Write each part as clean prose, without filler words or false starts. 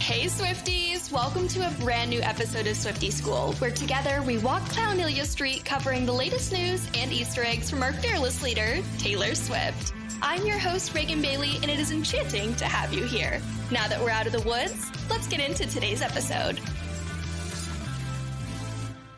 Hey Swifties! Welcome to a brand new episode of Swiftie School, where together we walk Clownelia Street covering the latest news and Easter eggs from our fearless leader, Taylor Swift. I'm your host, Reagan Bailey, and it is enchanting to have you here. Now that we're out of the woods, let's get into today's episode.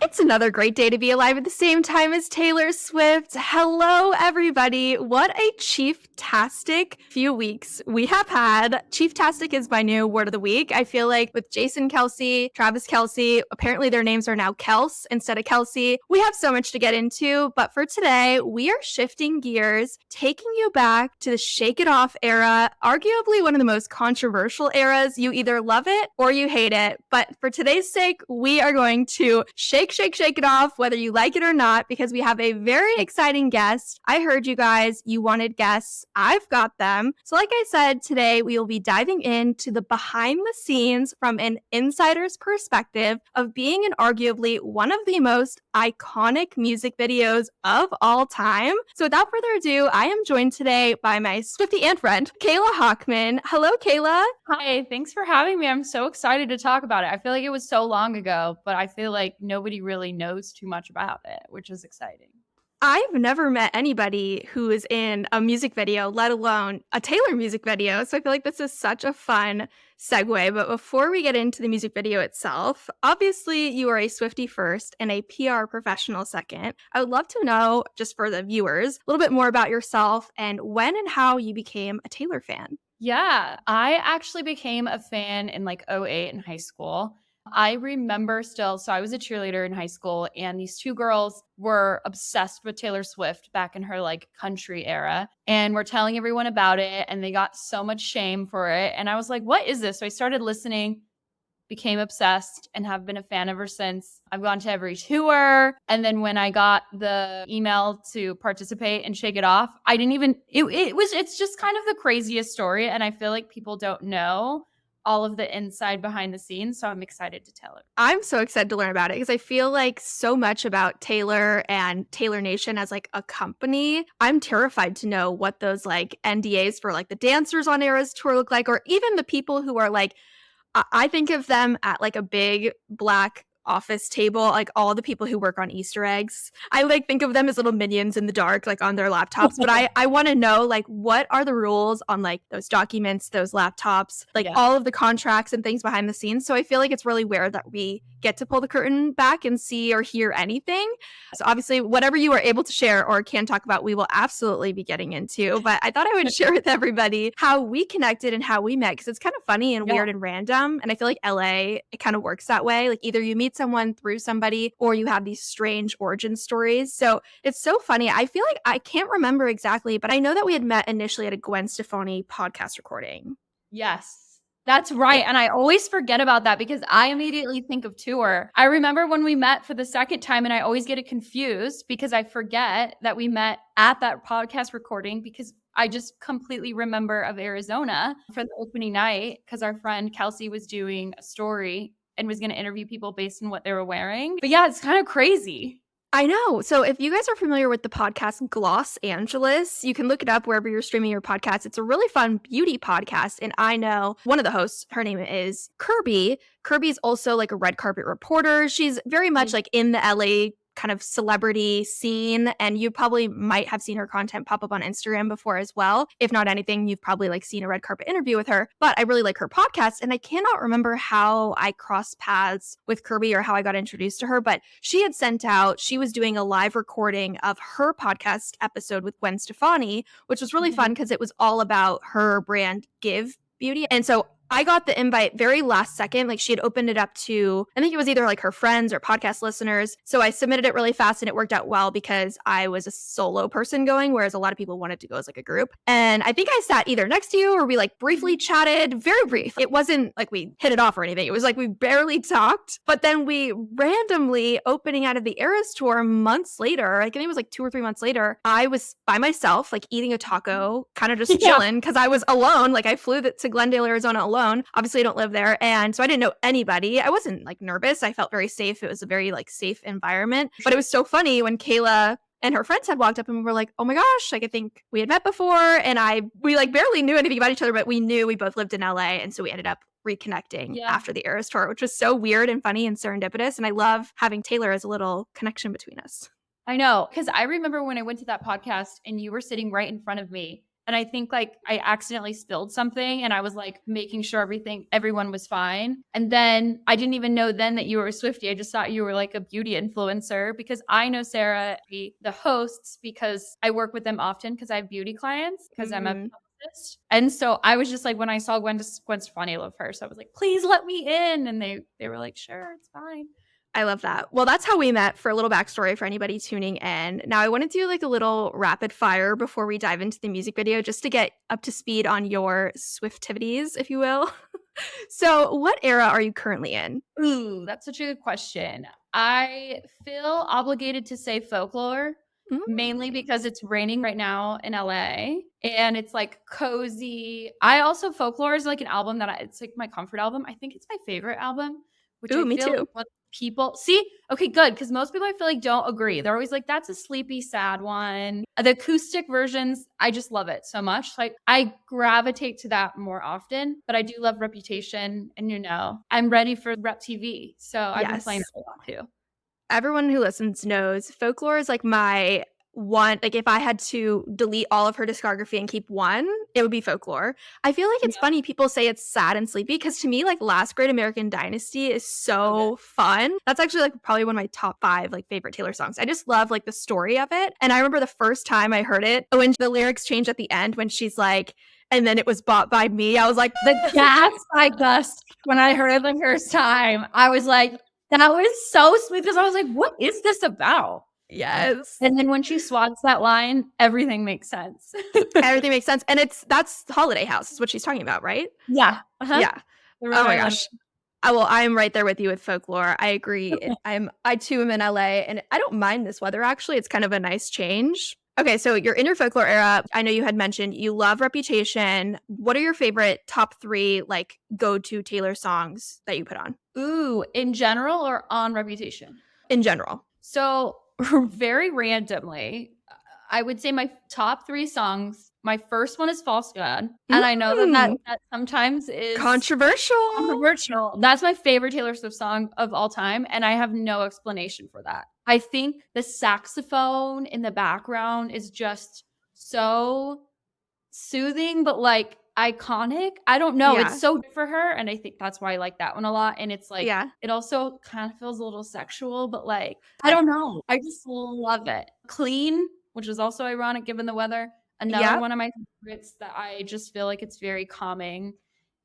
It's another great day to be alive at the same time as Taylor Swift. Hello, everybody. What a chief-tastic few weeks we have had. Chief-tastic is my new word of the week. I feel like with Jason Kelce, Travis Kelce, apparently their names are now Kels instead of Kelsey. We have so much to get into, but for today, we are shifting gears, taking you back to the Shake It Off era, arguably one of the most controversial eras. You either love it or you hate it, but for today's sake, we are going to shake it off, whether you like it or not, because we have a very exciting guest. I heard you guys, you wanted guests. I've got them. So like I said, today we will be diving into the behind the scenes from an insider's perspective of being in arguably one of the most iconic music videos of all time. So without further ado, I am joined today by my Swiftie and friend, Kayla Hockman. Hello, Kayla. Hi, thanks for having me. I'm so excited to talk about it. I feel like it was so long ago, but I feel like nobody really knows too much about it, which is exciting. I've never met anybody who is in a music video, let alone a Taylor music video. So I feel like this is such a fun segue. But before we get into the music video itself, obviously you are a Swiftie first and a PR professional second. I would love to know, just for the viewers, a little bit more about yourself and when and how you became a Taylor fan. Yeah, I actually became a fan in like '08 in high school. I remember still, so I was a cheerleader in high school, and these two girls were obsessed with Taylor Swift back in her like country era, and were telling everyone about it, and they got so much shame for it. And I was like, what is this? So I started listening, became obsessed, and have been a fan ever since. I've gone to every tour. And then when I got the email to participate and Shake It Off, I didn't even, it's just kind of the craziest story. And I feel like people don't know all of the inside behind the scenes. So I'm excited to tell it. I'm so excited to learn about it because I feel like so much about Taylor and Taylor Nation as like a company. I'm terrified to know what those like NDAs for like the dancers on Eras tour look like, or even the people who are like, I think of them at like a big black office table, like all the people who work on Easter eggs. I like think of them as little minions in the dark, like on their laptops. But I want to know, like, what are the rules on like those documents, those laptops, like all of the contracts and things behind the scenes. So I feel like it's really rare that we get to pull the curtain back and see or hear anything. So obviously, whatever you are able to share or can talk about, we will absolutely be getting into. But I thought I would share with everybody how we connected and how we met, because it's kind of funny and weird and random. And I feel like LA, it kind of works that way. Like either you meet someone through somebody or you have these strange origin stories. So it's so funny. I feel like I can't remember exactly, but I know that we had met initially at a Gwen Stefani podcast recording. Yes. That's right. And I always forget about that because I immediately think of tour. I remember when we met for the second time, and I always get it confused because I forget that we met at that podcast recording, because I just completely remember of Arizona for the opening night because our friend Kelsey was doing a story and was going to interview people based on what they were wearing. But yeah, it's kind of crazy. I know. So if you guys are familiar with the podcast Gloss Angeles, you can look it up wherever you're streaming your podcast. It's a really fun beauty podcast. And I know one of the hosts, her name is Kirby. Kirby's also like a red carpet reporter. She's very much like in the LA kind of celebrity scene, and you probably might have seen her content pop up on Instagram before as well. If not anything, you've probably like seen a red carpet interview with her. But I really like her podcast, and I cannot remember how I crossed paths with Kirby or how I got introduced to her, but she had sent out, she was doing a live recording of her podcast episode with Gwen Stefani, which was really fun because it was all about her brand Give Beauty. And so I got the invite very last second. Like she had opened it up to, I think it was either like her friends or podcast listeners. So I submitted it really fast and it worked out well because I was a solo person going, whereas a lot of people wanted to go as like a group. And I think I sat either next to you or we like briefly chatted, very brief. It wasn't like we hit it off or anything. It was like we barely talked, but then we randomly opening out of the Eras tour months later, like I think it was like 2 or 3 months later, I was by myself, like eating a taco, kind of just chilling because I was alone. Like I flew to Glendale, Arizona alone. Obviously I don't live there. And so I didn't know anybody. I wasn't like nervous. I felt very safe. It was a very like safe environment, but it was so funny when Kayla and her friends had walked up and were like, oh my gosh, like I think we had met before. And we like barely knew anything about each other, but we knew we both lived in LA. And so we ended up reconnecting after the Eras tour, which was so weird and funny and serendipitous. And I love having Taylor as a little connection between us. I know, because I remember when I went to that podcast and you were sitting right in front of me. And I think like I accidentally spilled something and I was like making sure everyone was fine. And then I didn't even know then that you were a Swiftie. I just thought you were like a beauty influencer because I know Sarah, the hosts, because I work with them often because I have beauty clients because I'm a publicist. And so I was just like, when I saw Gwen Stefani, I love her. So I was like, please let me in. And they were like, sure, it's fine. I love that. Well, that's how we met. For a little backstory for anybody tuning in. Now, I want to do like a little rapid fire before we dive into the music video, just to get up to speed on your Swiftivities, if you will. So, what era are you currently in? Ooh, that's such a good question. I feel obligated to say folklore, mainly because it's raining right now in LA and it's like cozy. Folklore is like an album that it's like my comfort album. I think it's my favorite album, which me too. People see, okay, good, because most people I feel like don't agree. They're always like, that's a sleepy, sad one. The acoustic versions, I just love it so much. Like I gravitate to that more often, but I do love Reputation, and I'm ready for Rep TV, so I've been playing it a lot too. Everyone who listens knows folklore is like my one. Like if I had to delete all of her discography and keep one, it would be folklore. I feel like it's funny people say it's sad and sleepy because to me, like Last Great American Dynasty is so fun. That's actually like probably one of my top 5 like favorite Taylor songs. I just love like the story of it. And I remember the first time I heard it, when the lyrics changed at the end, when she's like, and then it was bought by me. I was like, the gas I gust when I heard it the first time. I was like, that was so sweet because I was like, what is this about? Yes. And then when she swags that line, everything makes sense. Everything makes sense. And that's Holiday House is what she's talking about, right? Yeah. Yeah. Oh my gosh. I'm right there with you with folklore. I agree. I too am in LA and I don't mind this weather actually. It's kind of a nice change. Okay, so you're in your folklore era. I know you had mentioned you love Reputation. What are your favorite top 3 like go-to Taylor songs that you put on? Ooh, in general or on Reputation? In general. So very randomly, I would say my top 3 songs. My first one is False God. And I know that sometimes is controversial. That's my favorite Taylor Swift song of all time. And I have no explanation for that. I think the saxophone in the background is just so soothing, but like iconic. I don't know. It's so good for her. And I think that's why I like that one a lot. And it's like, it also kind of feels a little sexual, but like, I don't know. I just love it. Clean, which is also ironic given the weather. Another one of my favorites that I just feel like it's very calming.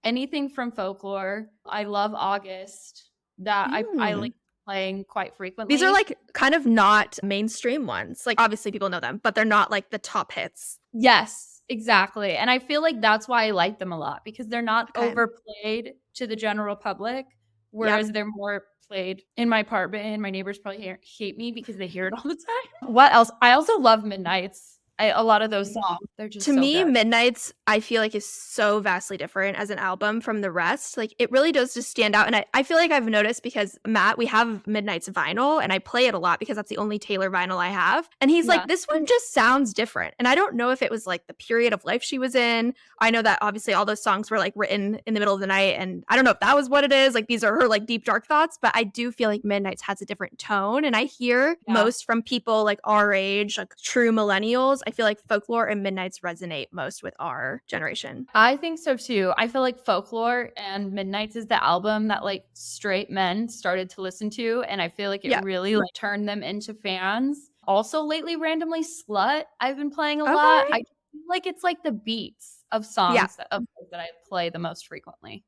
Anything from folklore. I love August. That I like playing quite frequently. These are like kind of not mainstream ones. Like obviously people know them, but they're not like the top hits. Yes, exactly. And I feel like that's why I like them a lot because they're not overplayed to the general public, whereas they're more played in my apartment and my neighbors probably hate me because they hear it all the time. What else? I also love Midnights. A lot of those songs, they're just to so me good. Midnights I feel like is so vastly different as an album from the rest. Like it really does just stand out. And I feel like I've noticed because Matt, we have Midnights vinyl and I play it a lot because that's the only Taylor vinyl I have, and he's like, this one just sounds different. And I don't know if it was like the period of life she was in. I know that obviously all those songs were like written in the middle of the night, and I don't know if that was what it is. Like these are her like deep dark thoughts, but I do feel like Midnights has a different tone. And I hear most from people like our age, like true millennials, I feel like folklore and Midnights resonate most with our generation. I think so too. I feel like folklore and Midnights is the album that like straight men started to listen to, and I feel like it really like turned them into fans. Also lately, randomly Slut I've been playing a lot. I feel like it's like the beats of songs that I play the most frequently.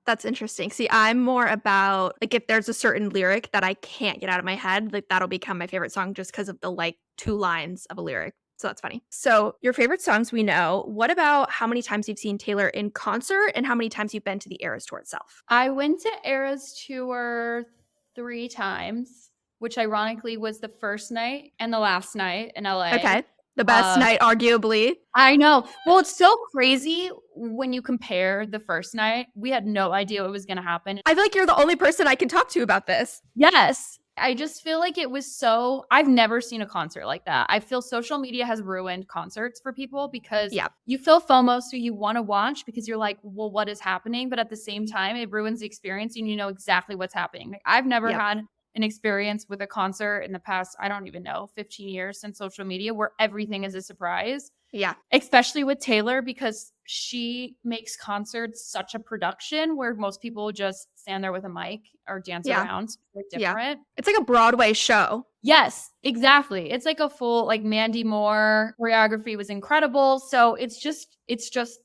That's interesting. See, I'm more about like if there's a certain lyric that I can't get out of my head, like that'll become my favorite song just because of the like 2 lines of a lyric. So that's funny. So your favorite songs we know. What about how many times you've seen Taylor in concert and how many times you've been to the Eras tour itself? I went to Eras tour 3 times, which ironically was the first night and the last night in LA. Okay. The best night, arguably. I know. Well, it's so crazy when you compare the first night. We had no idea what was going to happen. I feel like you're the only person I can talk to about this. Yes. I just feel like it was I've never seen a concert like that. I feel social media has ruined concerts for people because you feel FOMO, so you want to watch because you're like, well, what is happening? But at the same time, it ruins the experience and you know exactly what's happening. Like, I've never had an experience with a concert in the past, I don't even know, 15 years since social media where everything is a surprise. Yeah. Especially with Taylor because she makes concerts such a production where most people just stand there with a mic or dance around. So they're different. Yeah. It's like a Broadway show. Yes, exactly. It's like a full, like Mandy Moore choreography was incredible. So it's just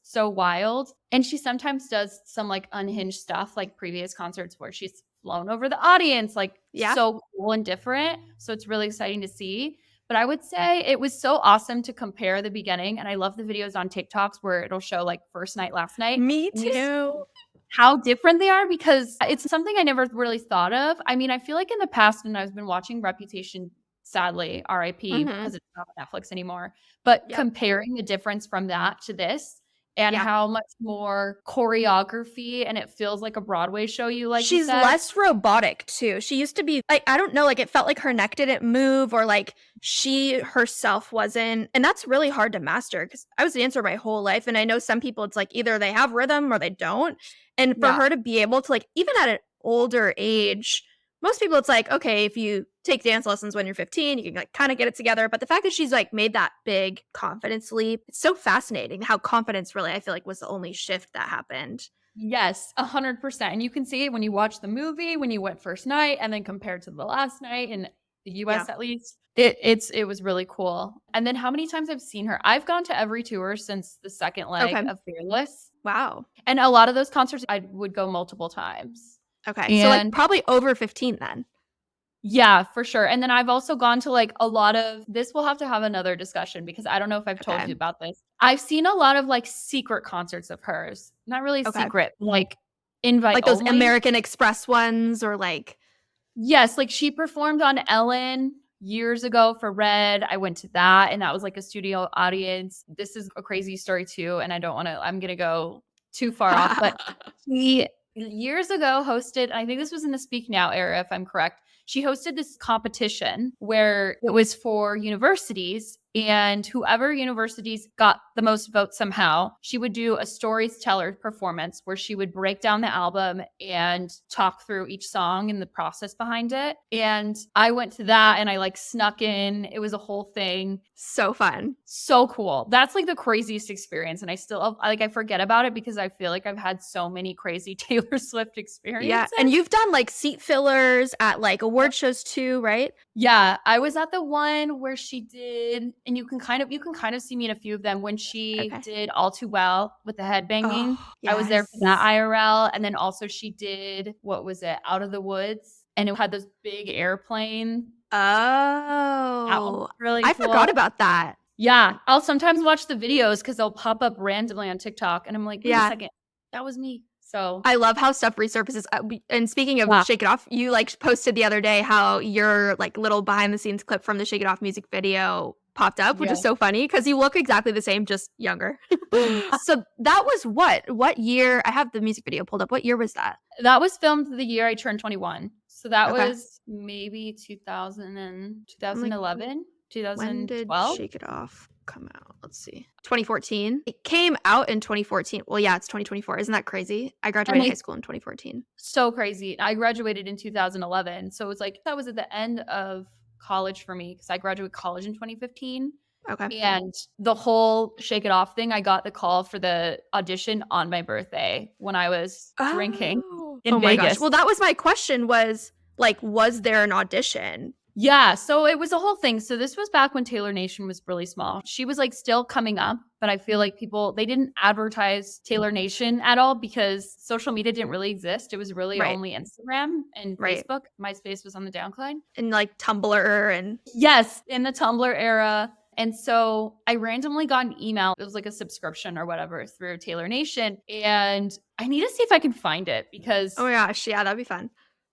so wild. And she sometimes does some like unhinged stuff like previous concerts where she's flown over the audience, like so cool and different. So it's really exciting to see. But I would say it was so awesome to compare the beginning. And I love the videos on TikToks where it'll show like first night, last night. Me too. How different they are because it's something I never really thought of. I mean, I feel like in the past, and I've been watching Reputation, sadly, RIP, because it's not on Netflix anymore. But comparing the difference from that to this and how much more choreography and it feels like a Broadway show she's less robotic too. She used to be like, I don't know, like it felt like her neck didn't move or like she herself wasn't. And that's really hard to master because I was a dancer my whole life. And I know some people it's like either they have rhythm or they don't. And for her to be able to like, even at an older age, most people it's like, okay, if you take dance lessons when you're 15, you can like kind of get it together. But the fact that she's like made that big confidence leap, it's so fascinating how confidence really, I feel like was the only shift that happened. Yes, 100%. And you can see it when you watch the movie, when you went first night and then compared to the last night in the US at least. It was really cool. And then how many times I've seen her? I've gone to every tour since the second leg of Fearless. Wow. And a lot of those concerts I would go multiple times. Okay. So like probably over 15 then. Yeah, for sure. And then I've also gone to like a lot of this. We'll have to have another discussion because I don't know if I've told you about this. I've seen a lot of like secret concerts of hers. Not really secret, like invite like those only. American Express ones or like. Yes, like she performed on Ellen years ago for Red. I went to that and that was like a studio audience. This is a crazy story too. And I'm going to go too far off, but she years ago hosted, I think this was in the Speak Now era, if I'm correct. She hosted this competition where it was for universities and whoever universities got the most votes somehow, she would do a storyteller performance where she would break down the album and talk through each song and the process behind it. And I went to that and I like snuck in. It was a whole thing. So fun. So cool. That's like the craziest experience. And I still I forget about it because I feel like I've had so many crazy Taylor Swift experiences. Yeah. And you've done like seat fillers at like award shows too, right? Yeah. I was at the one where she did, and you can kind of see me in a few of them when she did All Too Well with the headbanging. Oh, yes. I was there for that IRL. And then also she did, what was it? Out of the Woods. And it had this big airplane. Oh, that one was really I cool. forgot about that. Yeah. I'll sometimes watch the videos because they'll pop up randomly on TikTok. And I'm like, wait a second. That was me. So I love how stuff resurfaces. And speaking of Shake It Off, you like posted the other day how your like little behind the scenes clip from the Shake It Off music video popped up, which is so funny because you look exactly the same, just younger. So that was what year? I have the music video pulled up. What year was that? That was filmed the year I turned 21. So that was maybe 2011, 2012. When did Shake It Off come out? Let's see. 2014. It came out in 2014. Well, yeah, it's 2024. Isn't that crazy? I graduated high school in 2014. So crazy. I graduated in 2011. So it was like that was at the end of college for me because I graduated college in 2015. Okay. And the whole Shake It Off thing, I got the call for the audition on my birthday when I was drinking in Vegas. My gosh. Well, that was my question was like, was there an audition? Yeah, so it was a whole thing. So this was back when Taylor Nation was really small. She was like still coming up, but I feel like they didn't advertise Taylor Nation at all because social media didn't really exist. It was really only Instagram and Facebook. MySpace was on the downcline. And like Tumblr and... Yes, in the Tumblr era. And so I randomly got an email. It was like a subscription or whatever through Taylor Nation. And I need to see if I can find it because... Oh my gosh, yeah, that'd be fun.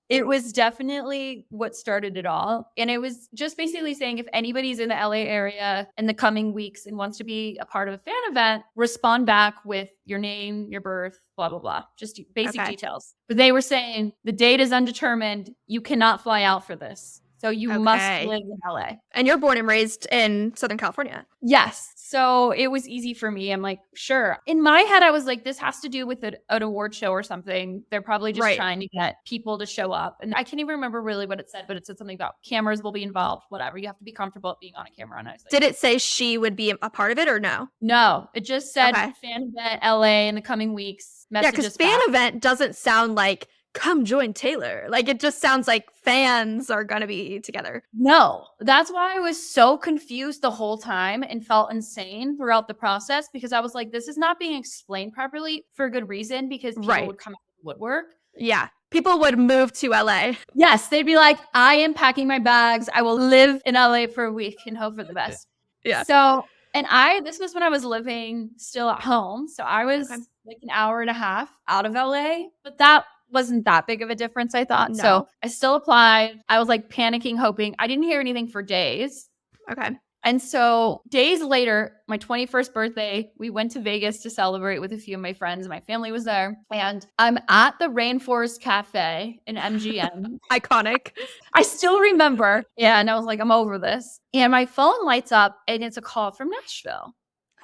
It was definitely what started it all. And it was just basically saying if anybody's in the LA area in the coming weeks and wants to be a part of a fan event, respond back with your name, your birth, blah, blah, blah. Just basic details. But they were saying the date is undetermined. You cannot fly out for this. So you must live in LA. And you're born and raised in Southern California. Yes. So it was easy for me. I'm like, sure. In my head, I was like, this has to do with an award show or something. They're probably just trying to get people to show up. And I can't even remember really what it said, but it said something about cameras will be involved, whatever. You have to be comfortable being on a camera. And I was like, did it say she would be a part of it or no? No, it just said fan event LA in the coming weeks. Yeah, because fan event doesn't sound like come join Taylor. Like it just sounds like fans are going to be together. No, that's why I was so confused the whole time and felt insane throughout the process because I was like, this is not being explained properly for a good reason because people would come out of the woodwork. Yeah. People would move to LA. Yes. They'd be like, I am packing my bags. I will live in LA for a week and hope for the best. Yeah. So, this was when I was living still at home. So I was like an hour and a half out of LA, but that wasn't that big of a difference, I thought. No. So I still applied. I was like panicking, hoping. I didn't hear anything for days. Okay. And so days later, my 21st birthday, we went to Vegas to celebrate with a few of my friends. My family was there. And I'm at the Rainforest Cafe in MGM. Iconic. I still remember. Yeah. And I was like, I'm over this. And my phone lights up and it's a call from Nashville.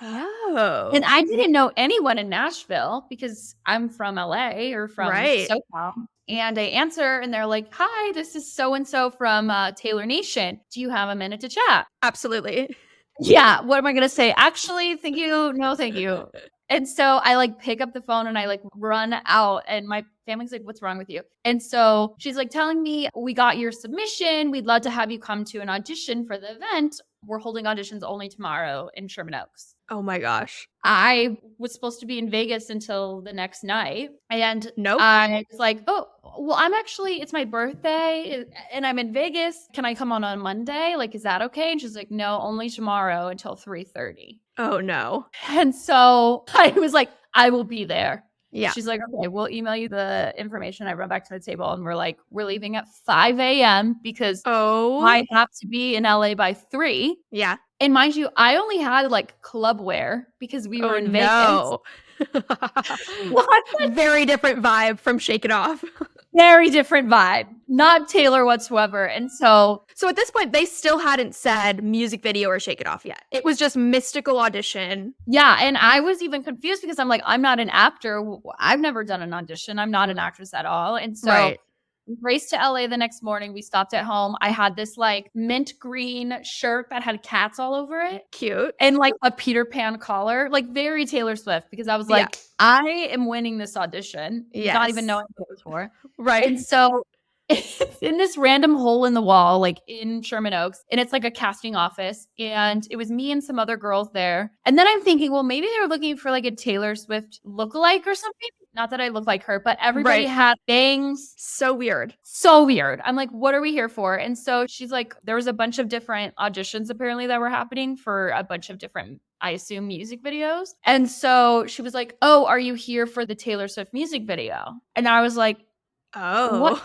Oh. And I didn't know anyone in Nashville because I'm from LA or from SoCal. And I answer and they're like, hi, this is so-and-so from Taylor Nation. Do you have a minute to chat? Absolutely. Yeah. What am I going to say? Actually, thank you. No, thank you. And so I like pick up the phone and I like run out and my family's like, what's wrong with you? And so she's like telling me, we got your submission. We'd love to have you come to an audition for the event. We're holding auditions only tomorrow in Sherman Oaks. Oh my gosh. I was supposed to be in Vegas until the next night. And nope. I was like, oh, well, it's my birthday and I'm in Vegas. Can I come on Monday? Like, is that okay? And she's like, no, only tomorrow until 3:30. Oh no. And so I was like, I will be there. Yeah. She's like, okay, we'll email you the information. I run back to the table and we're like, we're leaving at 5 a.m. because I have to be in LA by 3. Yeah. And mind you, I only had like club wear because we were in Vegas. No. What? Very different vibe from Shake It Off. Very different vibe. Not Taylor whatsoever. And so at this point, they still hadn't said music video or Shake It Off yet. It was just mystical audition. Yeah. And I was even confused because I'm like, I'm not an actor. I've never done an audition. I'm not an actress at all. And so we raced to LA the next morning. We stopped at home. I had this like mint green shirt that had cats all over it. Cute. And like a Peter Pan collar, like very Taylor Swift, because I was like, I am winning this audition. Not even knowing what it was for. Right. And so it's in this random hole in the wall, like in Sherman Oaks, and it's like a casting office. And it was me and some other girls there. And then I'm thinking, well, maybe they were looking for like a Taylor Swift lookalike or something. Not that I look like her, but everybody had bangs. So weird. So weird. I'm like, what are we here for? And so she's like, there was a bunch of different auditions apparently that were happening for a bunch of different, I assume, music videos. And so she was like, oh, are you here for the Taylor Swift music video? And I was like, oh.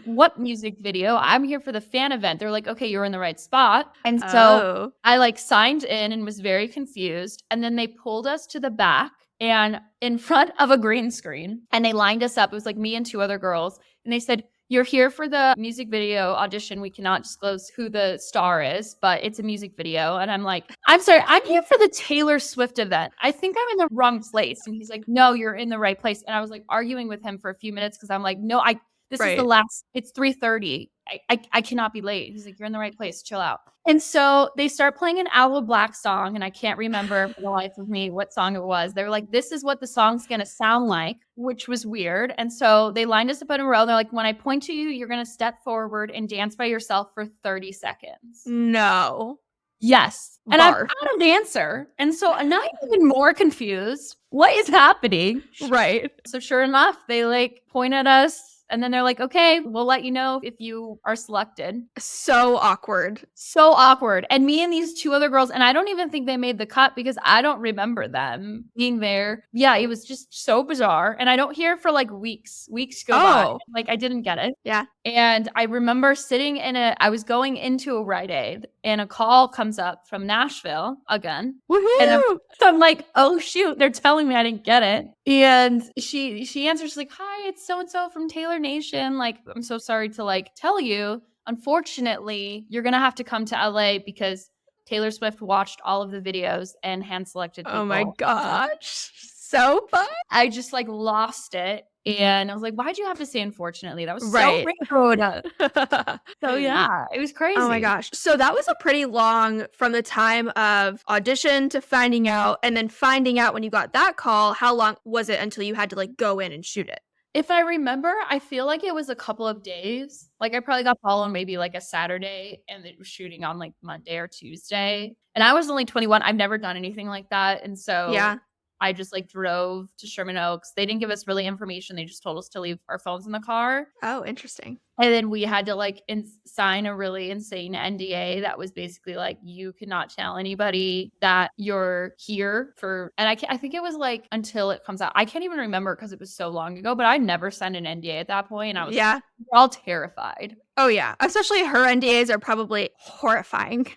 What music video? I'm here for the fan event. They're like, okay, you're in the right spot. And so I like signed in and was very confused. And then they pulled us to the back and in front of a green screen and they lined us up. It was like me and 2 other girls. And they said, you're here for the music video audition. We cannot disclose who the star is, but it's a music video. And I'm like, I'm sorry, I'm here for the Taylor Swift event. I think I'm in the wrong place. And he's like, no, you're in the right place. And I was like arguing with him for a few minutes because I'm like, no, this is the last, it's 3:30. I cannot be late. He's like, you're in the right place. Chill out. And so they start playing an Owl Black song. And I can't remember for the life of me what song it was. They were like, this is what the song's going to sound like, which was weird. And so they lined us up in a row. They're like, when I point to you, you're going to step forward and dance by yourself for 30 seconds. No. Yes. And I'm not a dancer. And so I'm not even more confused. What is happening? Right. So sure enough, they like point at us. And then they're like, okay, we'll let you know if you are selected. So awkward. So awkward. And me and these two other girls, and I don't even think they made the cut because I don't remember them being there. Yeah, it was just so bizarre. And I don't hear for like weeks. Weeks go by. Like I didn't get it. Yeah. And I remember sitting I was going into a Rite Aid and a call comes up from Nashville again. Woohoo! And I'm like, oh shoot, they're telling me I didn't get it. And she answers, she's like, hi, it's so-and-so from Taylor Nation. Like, I'm so sorry to like tell you, unfortunately, you're going to have to come to LA because Taylor Swift watched all of the videos and hand selected people. Oh my gosh. So fun. I just like lost it. And I was like, why'd you have to say unfortunately? That was so rude. So yeah, it was crazy. Oh my gosh. So that was a pretty long from the time of audition to finding out, and then finding out when you got that call, how long was it until you had to like go in and shoot it? If I remember, I feel like it was a couple of days. Like I probably got called on maybe like a Saturday and it was shooting on like Monday or Tuesday. And I was only 21. I've never done anything like that. And so yeah. I just like drove to Sherman Oaks. They didn't give us really information. They just told us to leave our phones in the car. Oh, interesting. And then we had to like sign a really insane NDA that was basically like, you cannot tell anybody that you're here for, and I think it was like until it comes out. I can't even remember because it was so long ago, but I never signed an NDA at that point. And I was all terrified. Oh yeah. Especially her NDAs are probably horrifying.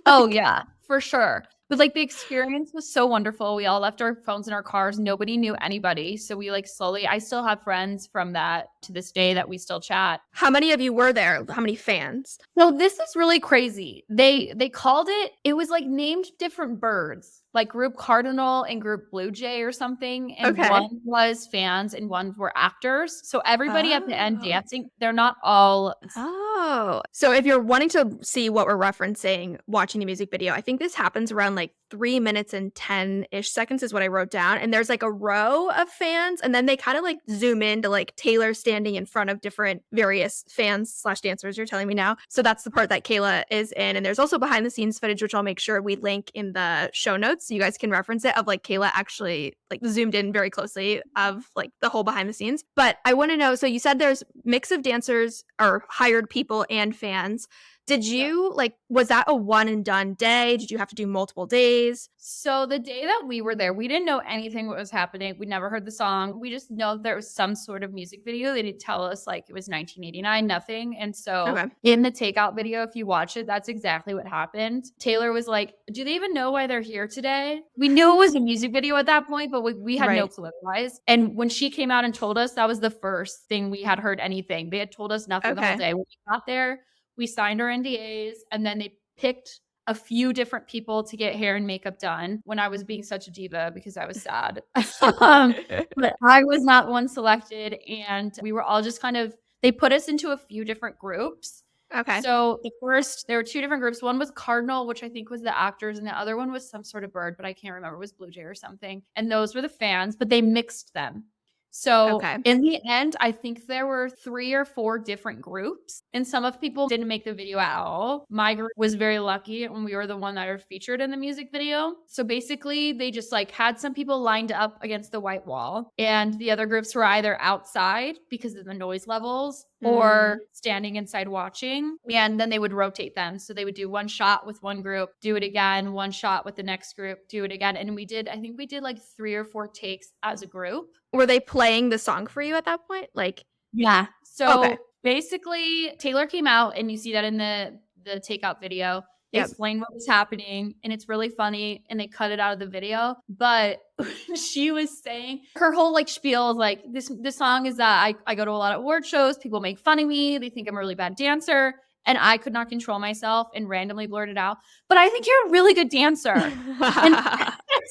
Oh yeah, for sure. But like the experience was so wonderful. We all left our phones in our cars. Nobody knew anybody. So we like slowly, I still have friends from that to this day that we still chat. How many of you were there? How many fans? So this is really crazy. They called it was like named different birds, like Group Cardinal and Group Blue Jay or something. And one was fans and one were actors. So everybody at the end dancing, they're not all. Oh, so if you're wanting to see what we're referencing, watching the music video, I think this happens around like 3 minutes and 10-ish seconds is what I wrote down. And there's like a row of fans. And then they kind of like zoom into like Taylor standing in front of different various fans / dancers, you're telling me now. So that's the part that Kayla is in. And there's also behind the scenes footage, which I'll make sure we link in the show notes so you guys can reference it, of like Kayla actually like zoomed in very closely of like the whole behind the scenes. But I want to know, so you said there's mix of dancers or hired people and fans. Did you like, was that a one and done day? Did you have to do multiple days? So the day that we were there, we didn't know anything what was happening. We never heard the song. We just know there was some sort of music video. They didn't tell us like it was 1989, nothing. And so in the takeout video, if you watch it, that's exactly what happened. Taylor was like, do they even know why they're here today? We knew it was a music video at that point, but we had no clue otherwise. And when she came out and told us, that was the first thing we had heard anything. They had told us nothing the whole day. When we got there, we signed our NDAs, and then they picked a few different people to get hair and makeup done when I was being such a diva because I was sad. But I was not one selected, and we were all just they put us into a few different groups. Okay. So there were two different groups. One was Cardinal, which I think was the actors, and the other one was some sort of bird, but I can't remember. It was Blue Jay or something. And those were the fans, but they mixed them. So in the end, I think there were 3 or 4 different groups, and some of people didn't make the video at all. My group was very lucky, and we were the one that are featured in the music video. So basically, they just like had some people lined up against the white wall, and the other groups were either outside because of the noise levels or standing inside watching. And then they would rotate them. So they would do one shot with one group, do it again, one shot with the next group, do it again. And I think we did like 3 or 4 takes as a group. Were they playing the song for you at that point? Like, yeah. So basically Taylor came out, and you see that in the takeout video. They explained what was happening, and it's really funny, and they cut it out of the video. But she was saying her whole like spiel is like, this song is that I go to a lot of award shows. People make fun of me. They think I'm a really bad dancer. And I could not control myself and randomly blurted out, but I think you're a really good dancer. And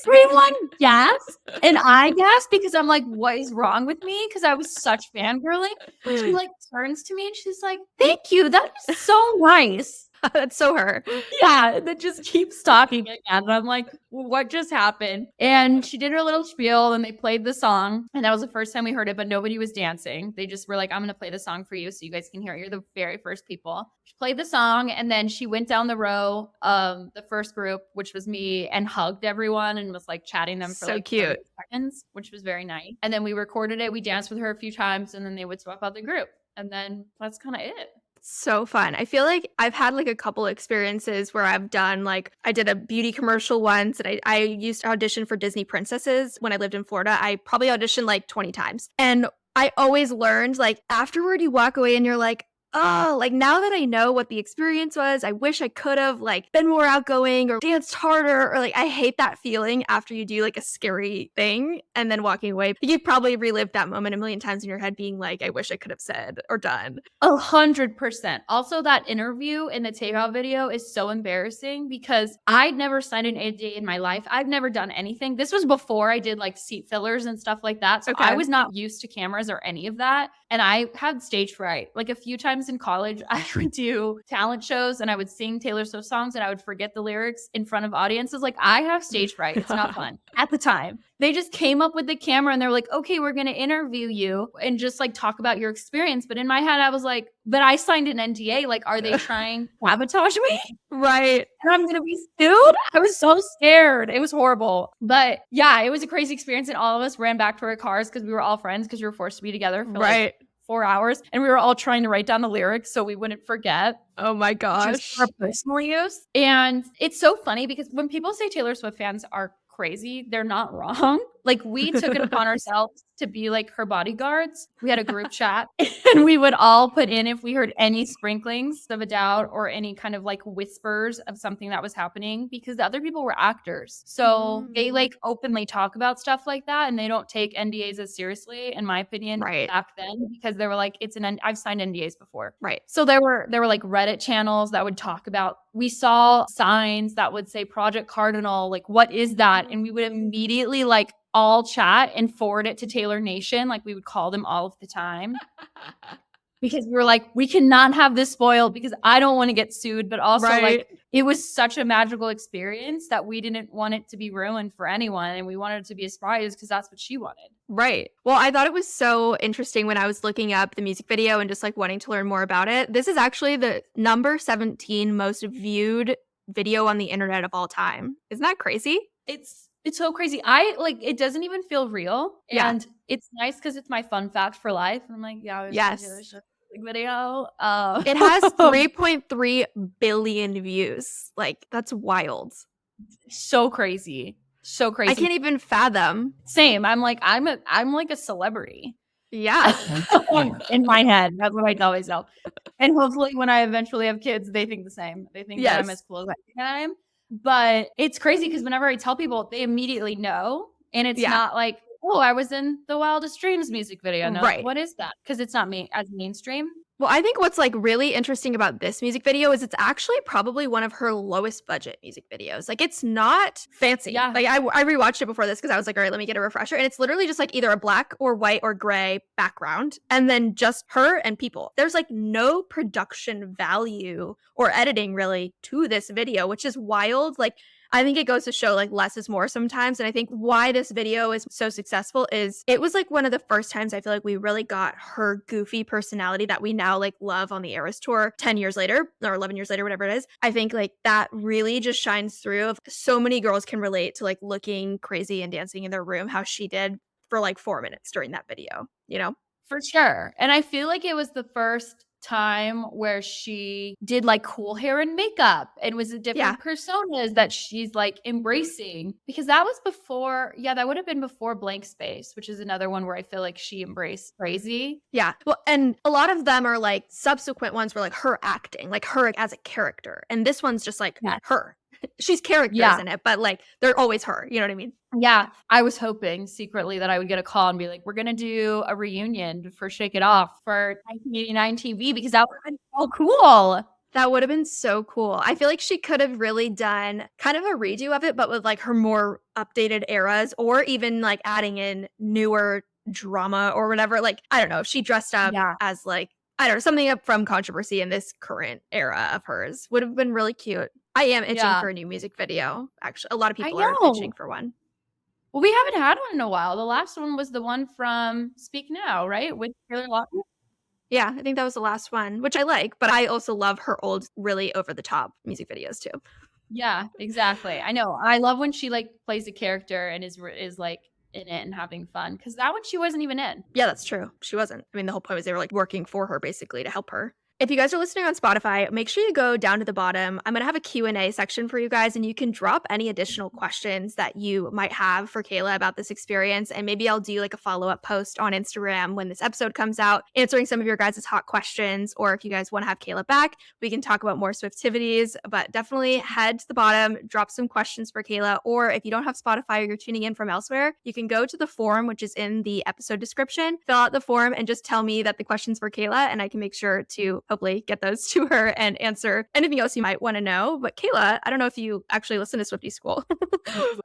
everyone gasped, and I gasped because I'm like, what is wrong with me? Because I was such fangirling. She like turns to me and she's like, thank you. That is so nice. That's so her. Yeah, and then just keeps talking again. And I'm like, what just happened? And she did her little spiel and they played the song. And that was the first time we heard it, but nobody was dancing. They just were like, I'm going to play the song for you so you guys can hear it. You're the very first people. She played the song and then she went down the row, the first group, which was me, and hugged everyone and was like chatting them for So like cute. 30 seconds, which was very nice. And then we recorded it. We danced with her a few times and then they would swap out the group. And then that's kind of it. So fun. I feel like I've had like a couple experiences where I've done like I did a beauty commercial once and I used to audition for Disney princesses when I lived in Florida. I probably auditioned like 20 times. And I always learned like afterward you walk away and you're like, oh, like now that I know what the experience was, I wish I could have like been more outgoing or danced harder, or like I hate that feeling after you do like a scary thing and then walking away. You've probably relived that moment a million times in your head being like, I wish I could have said or done. 100%. Also, that interview in the takeout video is so embarrassing because I'd never signed an NDA in my life. I've never done anything. This was before I did like seat fillers and stuff like that. So I was not used to cameras or any of that. And I had stage fright. Like a few times in college, I would do talent shows and I would sing Taylor Swift songs and I would forget the lyrics in front of audiences. Like I have stage fright. It's not fun at the time. They just came up with the camera and they're like, okay, we're going to interview you and just like talk about your experience. But in my head, I was like, but I signed an NDA. Like, are they trying to sabotage me? Right. And I'm going to be sued? I was so scared. It was horrible. But yeah, it was a crazy experience. And all of us ran back to our cars because we were all friends because we were forced to be together for like 4 hours. And we were all trying to write down the lyrics so we wouldn't forget. Oh my gosh. Just for personal use. And it's so funny because when people say Taylor Swift fans are crazy, they're not wrong. Like we took it upon ourselves to be like her bodyguards. We had a group chat and we would all put in if we heard any sprinklings of a doubt or any kind of like whispers of something that was happening because the other people were actors. So they like openly talk about stuff like that and they don't take NDAs as seriously, in my opinion, back then because they were like, I've signed NDAs before. Right. So there were like Reddit channels that would talk about, we saw signs that would say Project Cardinal, like what is that? And we would immediately like all chat and forward it to Taylor Nation. Like we would call them all of the time because we were like, we cannot have this spoiled because I don't want to get sued. But also like it was such a magical experience that we didn't want it to be ruined for anyone. And we wanted it to be a surprise because that's what she wanted. Right. Well, I thought it was so interesting when I was looking up the music video and just like wanting to learn more about it. This is actually the number 17 most viewed video on the internet of all time. Isn't that crazy? It's so crazy. I like it doesn't even feel real. And it's nice because it's my fun fact for life. And I'm like, yes. Video. It has 3.3 billion views. Like that's wild. So crazy. So crazy. I can't even fathom. Same. I'm like a celebrity. Yeah. In my head. That's what I tell myself. And hopefully when I eventually have kids, they think the same. They think that I'm as cool as I think I am. But it's crazy because whenever I tell people, they immediately know. And it's not like, oh, I was in the Wildest Dreams music video. No, what is that? Because it's not as mainstream. Well, I think what's like really interesting about this music video is it's actually probably one of her lowest budget music videos. Like it's not fancy. Yeah. Like I rewatched it before this because I was like, all right, let me get a refresher. And it's literally just like either a black or white or gray background and then just her and people. There's like no production value or editing really to this video, which is wild. Like I think it goes to show like less is more sometimes. And I think why this video is so successful is it was like one of the first times I feel like we really got her goofy personality that we now like love on the Eras tour 10 years later or 11 years later, whatever it is. I think like that really just shines through of so many girls can relate to like looking crazy and dancing in their room, how she did for like 4 minutes during that video, you know? For sure. And I feel like it was the first time where she did like cool hair and makeup and was a different personas that she's like embracing because that was before that would have been before Blank Space, which is another one where I feel like she embraced crazy. Well, and a lot of them are like subsequent ones were like her acting, like her as a character, and this one's just like her. She's characters in it, but like they're always her, you know what I mean? Yeah, I was hoping secretly that I would get a call and be like, we're going to do a reunion for Shake It Off for 1989 TV because that would have been so cool. That would have been so cool. I feel like she could have really done kind of a redo of it, but with like her more updated eras or even like adding in newer drama or whatever. Like, I don't know, if she dressed up as like I don't know, something up from controversy in this current era of hers would have been really cute. I am itching Yeah. for a new music video, actually. A lot of I people are itching know. for one. Well, we haven't had one in a while. The last one was the one from Speak Now, right? With Kayla Hockman? Yeah, I think that was the last one, which I like, but I also love her old, really over-the-top music videos too. Yeah, exactly. I know. I love when she, like, plays a character and is, like, in it and having fun, because that one she wasn't even in. Yeah, that's true. She wasn't. I mean, the whole point was they were, like, working for her basically to help her. If you guys are listening on Spotify, make sure you go down to the bottom. I'm gonna have a Q&A section for you guys, and you can drop any additional questions that you might have for Kayla about this experience, and maybe I'll do, like, a follow-up post on Instagram when this episode comes out, answering some of your guys' hot questions, or if you guys wanna have Kayla back, we can talk about more Swiftivities, but definitely head to the bottom, drop some questions for Kayla, or if you don't have Spotify or you're tuning in from elsewhere, you can go to the form, which is in the episode description, fill out the form, and just tell me that the question's for Kayla, and I can make sure to hopefully get those to her and answer anything else you might want to know. But Kayla, I don't know if you actually listen to Swiftie School,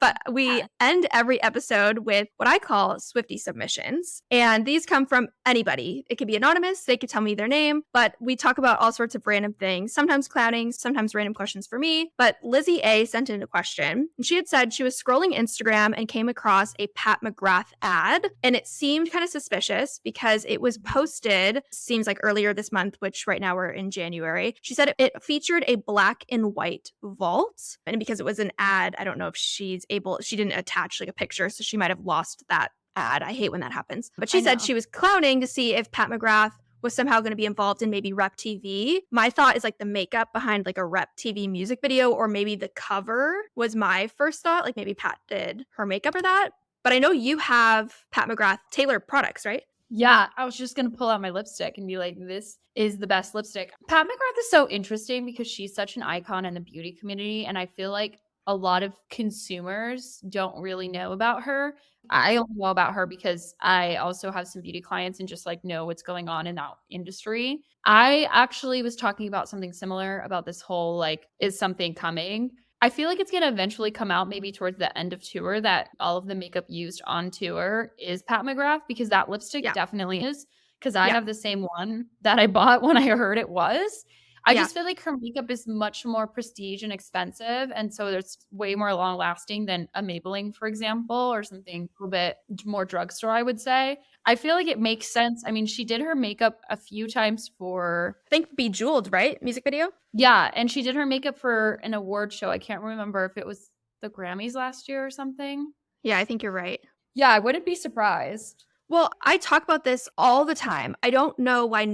but we end every episode with what I call Swiftie submissions. And these come from anybody. It could be anonymous, they could tell me their name, but we talk about all sorts of random things, sometimes clowning, sometimes random questions for me. But Lizzie A sent in a question, and she had said she was scrolling Instagram and came across a Pat McGrath ad, and it seemed kind of suspicious because it was posted, seems like earlier this month, which right now we're in January. She said it featured a black and white vault, and because it was an ad, I don't know if she didn't attach like a picture, so she might have lost that ad. I hate when that happens. But she said she was clowning to see if Pat McGrath was somehow going to be involved in maybe Rep TV. My thought is like the makeup behind like a Rep TV music video, or maybe the cover was my first thought. Like maybe Pat did her makeup or that. But I know you have Pat McGrath tailored products, right? Yeah, I was just going to pull out my lipstick and be like, this is the best lipstick. Pat McGrath is so interesting because she's such an icon in the beauty community. And I feel like a lot of consumers don't really know about her. I only know about her because I also have some beauty clients and just like know what's going on in that industry. I actually was talking about something similar about this whole like, is something coming? I feel like it's going to eventually come out maybe towards the end of tour that all of the makeup used on tour is Pat McGrath, because that lipstick definitely is, because I have the same one that I bought when I heard it was. I just feel like her makeup is much more prestige and expensive. And so it's way more long lasting than a Maybelline, for example, or something a little bit more drugstore, I would say. I feel like it makes sense. I mean, she did her makeup a few times for, I think, Bejeweled, right? Music video? Yeah. And she did her makeup for an award show. I can't remember if it was the Grammys last year or something. Yeah, I think you're right. Yeah, I wouldn't be surprised. Well, I talk about this all the time. I don't know why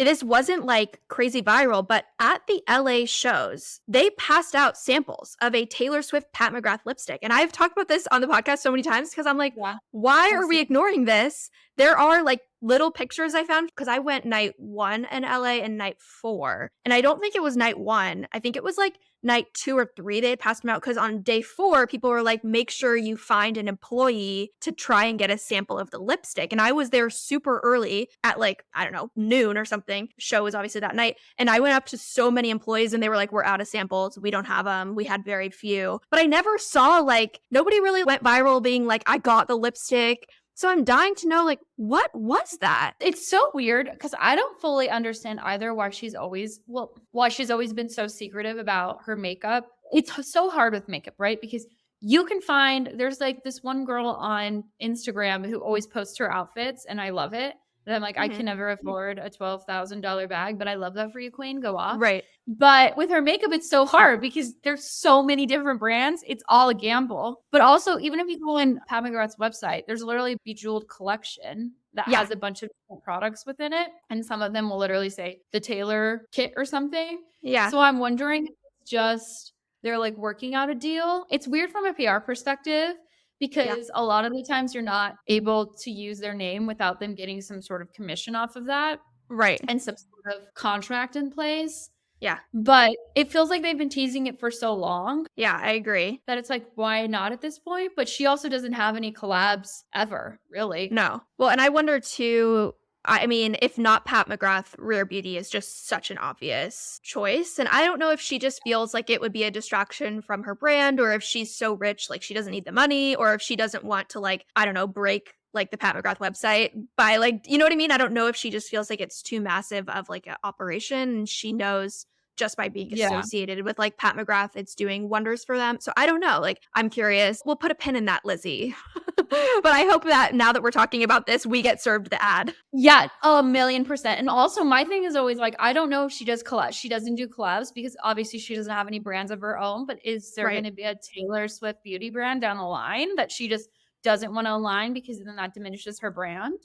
this wasn't like crazy viral, but at the LA shows, they passed out samples of a Taylor Swift Pat McGrath lipstick. And I've talked about this on the podcast so many times because I'm like, why are we ignoring this? There are like little pictures I found because I went night 1 in LA and night 4. And I don't think it was night 1. I think it was like night 2 or 3 they had passed them out, because on day 4 people were like, make sure you find an employee to try and get a sample of the lipstick. And I was there super early at like, I don't know, noon or something. Show was obviously that night, and I went up to so many employees and they were like, we're out of samples, we don't have them, we had very few. But I never saw, like, nobody really went viral being like, I got the lipstick. So I'm dying to know, like, what was that? It's so weird because I don't fully understand either why she's always been so secretive about her makeup. It's so hard with makeup, right? Because you can find, there's like this one girl on Instagram who always posts her outfits, and I love it. And I'm like, I can never afford a $12,000 bag, but I love that for you, queen. Go off. Right. But with her makeup, it's so hard because there's so many different brands. It's all a gamble. But also, even if you go on Pat McGrath's website, there's literally a Bejeweled collection that has a bunch of different products within it. And some of them will literally say the Taylor kit or something. Yeah. So I'm wondering if it's just they're like working out a deal. It's weird from a PR perspective, because a lot of the times you're not able to use their name without them getting some sort of commission off of that. Right. And some sort of contract in place. Yeah. But it feels like they've been teasing it for so long. Yeah, I agree. That it's like, why not at this point? But she also doesn't have any collabs ever, really. No. Well, and I wonder too, I mean, if not Pat McGrath, Rare Beauty is just such an obvious choice. And I don't know if she just feels like it would be a distraction from her brand, or if she's so rich, like she doesn't need the money, or if she doesn't want to, like, I don't know, break like the Pat McGrath website by like, you know what I mean? I don't know if she just feels like it's too massive of like an operation, and she knows just by being associated with like Pat McGrath, it's doing wonders for them. So I don't know. Like, I'm curious. We'll put a pin in that, Lizzie. But I hope that now that we're talking about this, we get served the ad. Yeah, 1,000,000%. And also my thing is always like, I don't know if she does collabs. She doesn't do collabs because obviously she doesn't have any brands of her own, but is there going to be a Taylor Swift beauty brand down the line that she just doesn't want to align because then that diminishes her brand?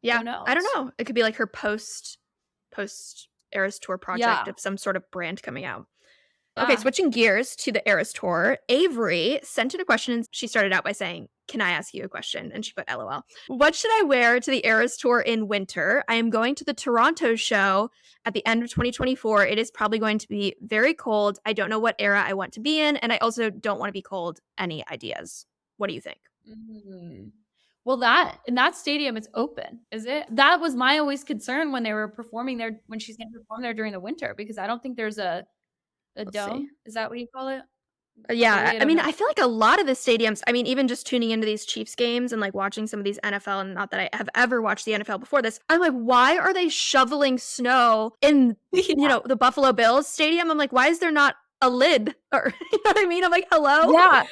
Yeah. Who knows? I don't know. It could be like her post Eras Tour project of some sort of brand coming out. Okay, switching gears to the Eras Tour, Avery sent in a question and she started out by saying, "Can I ask you a question?" And she put LOL. "What should I wear to the Eras Tour in winter? I am going to the Toronto show at the end of 2024. It is probably going to be very cold. I don't know what era I want to be in, and I also don't want to be cold. Any ideas? What do you think?" Well, in that stadium, it's open, is it? That was my always concern when they were performing there, when she's going to perform there during the winter, because I don't think there's a dome. Is that what you call it? Yeah, I mean, I feel like a lot of the stadiums, I mean, even just tuning into these Chiefs games and like watching some of these NFL, and not that I have ever watched the NFL before this, I'm like, why are they shoveling snow in, you know, the Buffalo Bills stadium? I'm like, why is there not a lid? Or, you know what I mean? I'm like, hello? Yeah.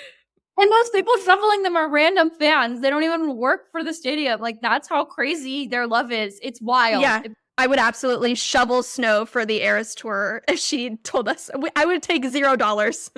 And those people shoveling them are random fans. They don't even work for the stadium. Like, that's how crazy their love is. It's wild. Yeah. I would absolutely shovel snow for the Eras Tour if she told us. I would take $0.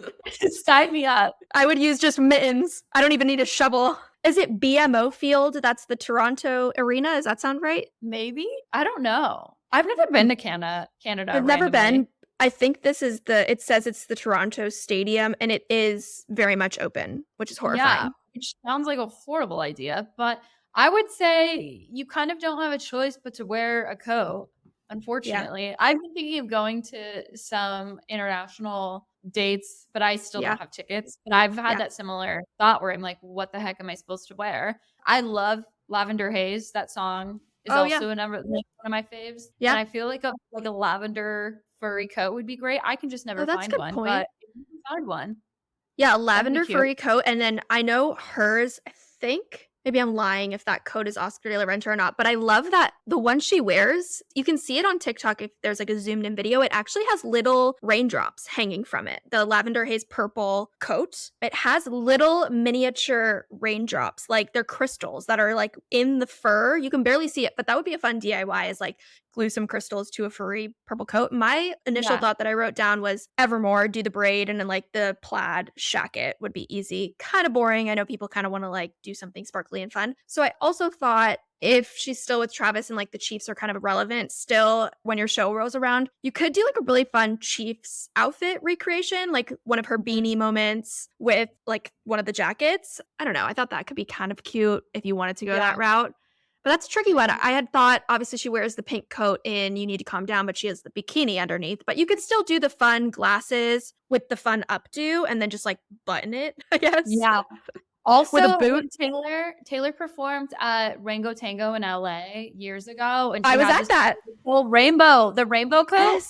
Sign me up. I would use just mittens. I don't even need a shovel. Is it BMO Field? That's the Toronto arena. Does that sound right? Maybe. I don't know. I've never been to Canada. I've never been. I think this is it says it's the Toronto Stadium, and it is very much open, which is horrifying. Yeah, which sounds like a horrible idea, but I would say you kind of don't have a choice but to wear a coat, unfortunately. Yeah. I've been thinking of going to some international dates, but I still don't have tickets. But I've had that similar thought where I'm like, what the heck am I supposed to wear? I love Lavender Haze. That song is also one of my faves. Yeah. And I feel like a lavender furry coat would be great. I can just never find one, but if you can find one. Yeah, lavender furry coat. And then I know hers, I think, maybe I'm lying if that coat is Oscar de la Renta or not, but I love that the one she wears, you can see it on TikTok if there's like a zoomed in video. It actually has little raindrops hanging from it. The Lavender Haze purple coat, it has little miniature raindrops, like they're crystals that are like in the fur. You can barely see it, but that would be a fun DIY, is like glue some crystals to a furry purple coat. My initial thought that I wrote down was Evermore, do the braid, and then like the plaid shacket would be easy. Kind of boring. I know people kind of want to like do something sparkly and fun. So I also thought if she's still with Travis and like the Chiefs are kind of irrelevant still when your show rolls around, you could do like a really fun Chiefs outfit recreation, like one of her beanie moments with like one of the jackets. I don't know. I thought that could be kind of cute if you wanted to go that route. But that's a tricky one. I had thought, obviously, she wears the pink coat in You Need to Calm Down, but she has the bikini underneath. But you could still do the fun glasses with the fun updo and then just like button it, I guess. Yeah. Also, with a boot. Taylor performed at Rango Tango in LA years ago. And I was at that. Whole the rainbow coat.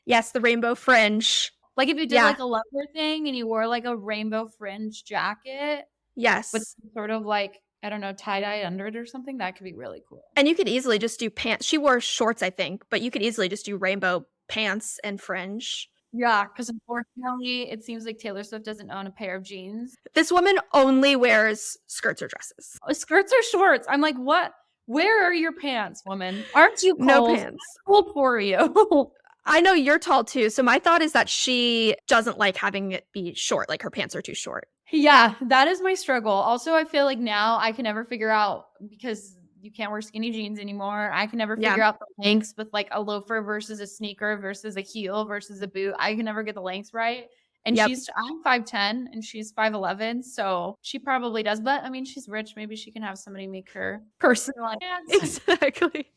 Yes, the rainbow fringe. Like if you did like a leather thing and you wore like a rainbow fringe jacket. Yes. With sort of like, I don't know, tie-dye under it or something, that could be really cool. And you could easily just do pants. She wore shorts, I think, but you could easily just do rainbow pants and fringe. Yeah, because unfortunately, it seems like Taylor Swift doesn't own a pair of jeans. This woman only wears skirts or dresses. Skirts or shorts. I'm like, what? Where are your pants, woman? Aren't you cold? No pants. Cold for you. I know you're tall too, so my thought is that she doesn't like having it be short, like her pants are too short. Yeah, that is my struggle. Also, I feel like now I can never figure out, because you can't wear skinny jeans anymore, I can never figure out the lengths with like a loafer versus a sneaker versus a heel versus a boot. I can never get the lengths right. And I'm 5'10" and she's 5'11", so she probably does. But I mean, she's rich. Maybe she can have somebody make her personalized pants. Exactly.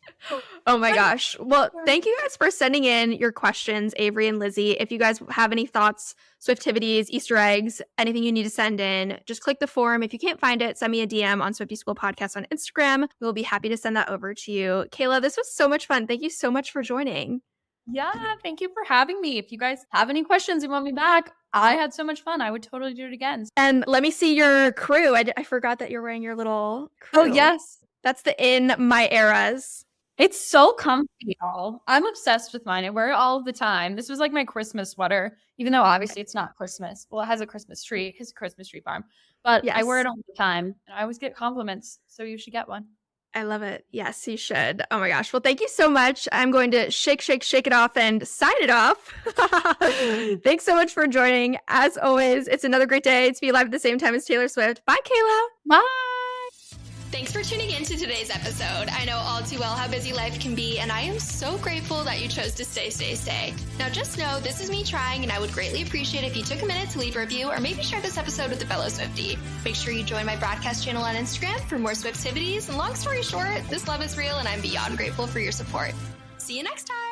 Oh my gosh. Well, thank you guys for sending in your questions, Avery and Lizzie. If you guys have any thoughts, Swiftivities, Easter eggs, anything you need to send in, just click the form. If you can't find it, send me a DM on Swiftie School Podcast on Instagram. We'll be happy to send that over to you. Kayla, this was so much fun. Thank you so much for joining. Yeah, thank you for having me. If you guys have any questions and want me back, I had so much fun. I would totally do it again. And let me see your crew. I forgot that you're wearing your little crew. Oh, yes. That's the in my eras. It's so comfy, y'all. I'm obsessed with mine. I wear it all the time. This was like my Christmas sweater, even though obviously it's not Christmas. Well, it has a Christmas tree. It has a Christmas tree farm. But Yes. I wear it all the time. And I always get compliments. So you should get one. I love it. Yes, you should. Oh my gosh. Well, thank you so much. I'm going to shake it off and sign it off. Thanks so much for joining. As always, it's another great day to be live at the same time as Taylor Swift. Bye, Kayla. Bye. Thanks for tuning in to today's episode. I know all too well how busy life can be, and I am so grateful that you chose to stay. Now just know this is me trying, and I would greatly appreciate if you took a minute to leave a review or maybe share this episode with a fellow Swiftie. Make sure you join my broadcast channel on Instagram for more Swiftivities, and long story short, this love is real, and I'm beyond grateful for your support. See you next time!